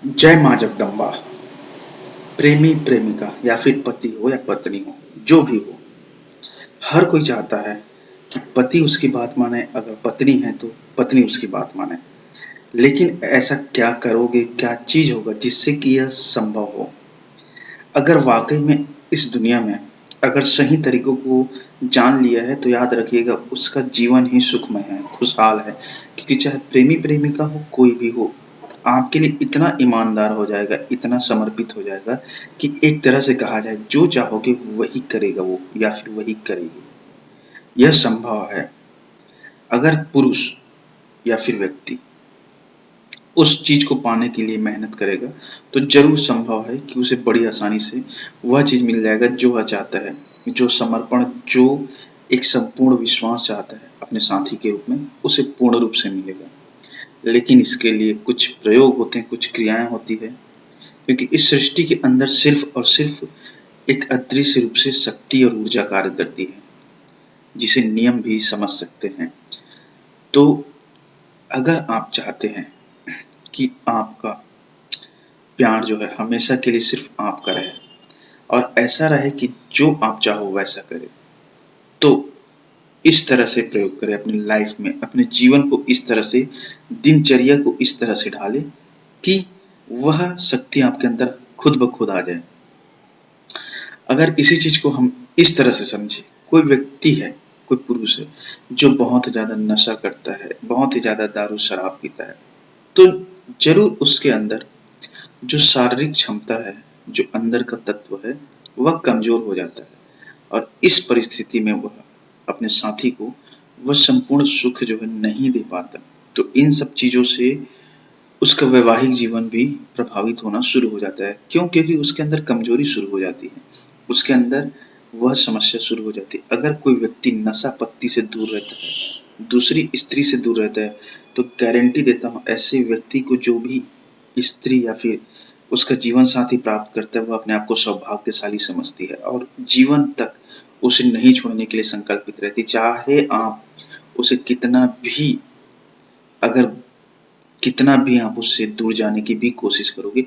जय माँ जगदम्बा। प्रेमी प्रेमिका या फिर पति हो या पत्नी हो, जो भी हो, हर कोई चाहता है कि पति उसकी बात माने, अगर पत्नी है तो पत्नी उसकी बात माने। लेकिन ऐसा क्या करोगे, क्या चीज होगा जिससे कि यह संभव हो? अगर वाकई में इस दुनिया में अगर सही तरीकों को जान लिया है तो याद रखिएगा उसका जीवन ही सुखमय है, खुशहाल है। क्योंकि चाहे प्रेमी प्रेमिका हो, कोई भी हो, आपके लिए इतना ईमानदार हो जाएगा, इतना समर्पित हो जाएगा कि एक तरह से कहा जाए जो चाहोगे वही करेगा वो या फिर वही करेगी। यह संभव है अगर पुरुष या फिर व्यक्ति उस चीज को पाने के लिए मेहनत करेगा तो जरूर संभव है कि उसे बड़ी आसानी से वह चीज मिल जाएगा जो वह चाहता है। जो समर्पण, जो एक संपूर्ण विश्वास चाहता है अपने साथी के रूप में, उसे पूर्ण रूप से मिलेगा। लेकिन इसके लिए कुछ प्रयोग होते हैं, कुछ क्रियाएं होती है, क्योंकि इस सृष्टि के अंदर सिर्फ और सिर्फ एक अदृश्य रूप से शक्ति और ऊर्जा कार्य करती है, जिसे नियम भी समझ सकते हैं। तो अगर आप चाहते हैं कि आपका प्यार जो है हमेशा के लिए सिर्फ आपका रहे और ऐसा रहे कि जो आप चाहो वैसा करे, तो इस तरह से प्रयोग करें अपनी लाइफ में, अपने जीवन को इस तरह से, दिनचर्या को इस तरह से ढालें कि वह शक्ति आपके अंदर खुद ब खुद आ जाए। अगर इसी चीज को हम इस तरह से समझे, कोई व्यक्ति है, कोई पुरुष है जो बहुत ज्यादा नशा करता है, बहुत ही ज्यादा दारू शराब पीता है, तो जरूर उसके अंदर जो शारीरिक क्षमता है, जो अंदर का तत्व है, वह कमजोर हो जाता है। और इस परिस्थिति में वह अपने साथी को वह संपूर्ण सुख जो है नहीं दे पाता। तो इन सब चीजों से उसका वैवाहिक जीवन भी प्रभावित होना शुरू हो जाता है। क्यों? क्योंकि उसके अंदर कमजोरी शुरू हो जाती है, उसके अंदर वह समस्या शुरू हो जाती है। अगर कोई व्यक्ति नशा पत्ती से दूर रहता है, दूसरी स्त्री से दूर रहता है, तो गारंटी देता हूँ ऐसे व्यक्ति को जो भी स्त्री या फिर उसका जीवन साथी प्राप्त करता है, वह अपने आप को सौभाग्यशाली समझती है और जीवन तक उसे नहीं छोड़ने के लिए संकल्पित रहती। चाहे आप उसे अगर कितना भी आप उससे दूर जाने की भी कोशिश करोगे,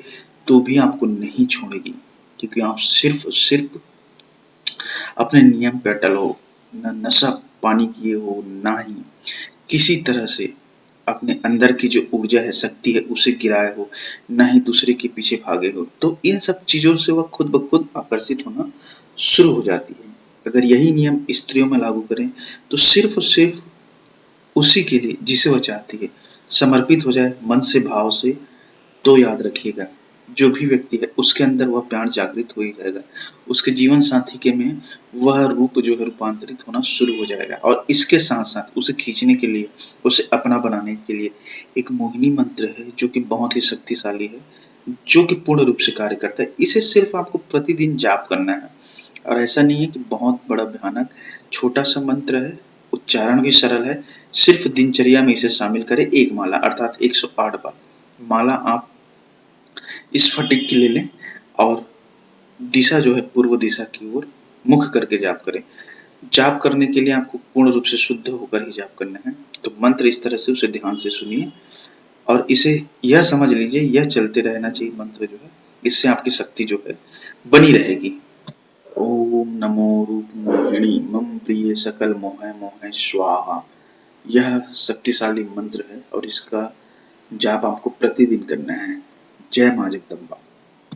तो भी आपको नहीं छोड़ेगी, क्योंकि आप सिर्फ और सिर्फ अपने नियम पे अटल हो। न नशा पानी किए हो, ना ही किसी तरह से अपने अंदर की जो ऊर्जा है, शक्ति है, उसे गिराए हो, ना ही दूसरे के पीछे भागे हो। तो इन सब चीजों से वह खुद ब खुद आकर्षित होना शुरू हो जाती है। अगर यही नियम स्त्रियों में लागू करें तो सिर्फ और सिर्फ उसी के लिए जिसे वह चाहती है समर्पित हो जाए मन से, भाव से, तो याद रखिएगा जो भी व्यक्ति है उसके अंदर वह प्राण जागृत हो ही जाएगा। उसके जीवन साथी के में वह रूप जो है रूपांतरित होना शुरू हो जाएगा। और इसके साथ साथ उसे खींचने के लिए, उसे अपना बनाने के लिए एक मोहिनी मंत्र है जो कि बहुत ही शक्तिशाली है, जो कि पूर्ण रूप से कार्य करता है। इसे सिर्फ आपको प्रतिदिन जाप करना है। और ऐसा नहीं है कि बहुत बड़ा भयानक, छोटा सा मंत्र है, उच्चारण भी सरल है। सिर्फ दिनचर्या में इसे शामिल करें, एक माला अर्थात 108 बार माला आप स्फटिक की ले लें और दिशा जो है पूर्व दिशा की ओर मुख करके जाप करें। जाप करने के लिए आपको पूर्ण रूप से शुद्ध होकर ही जाप करना है। तो मंत्र इस तरह से उसे ध्यान से सुनिए और इसे यह समझ लीजिए, यह चलते रहना चाहिए मंत्र जो है, इससे आपकी शक्ति जो है बनी रहेगी। ओम नमो रूप मोहिनी मम प्रिय सकल मोह मोह स्वाहा। यह शक्तिशाली मंत्र है और इसका जाप आपको प्रतिदिन करना है। जय मां जगदम्बा।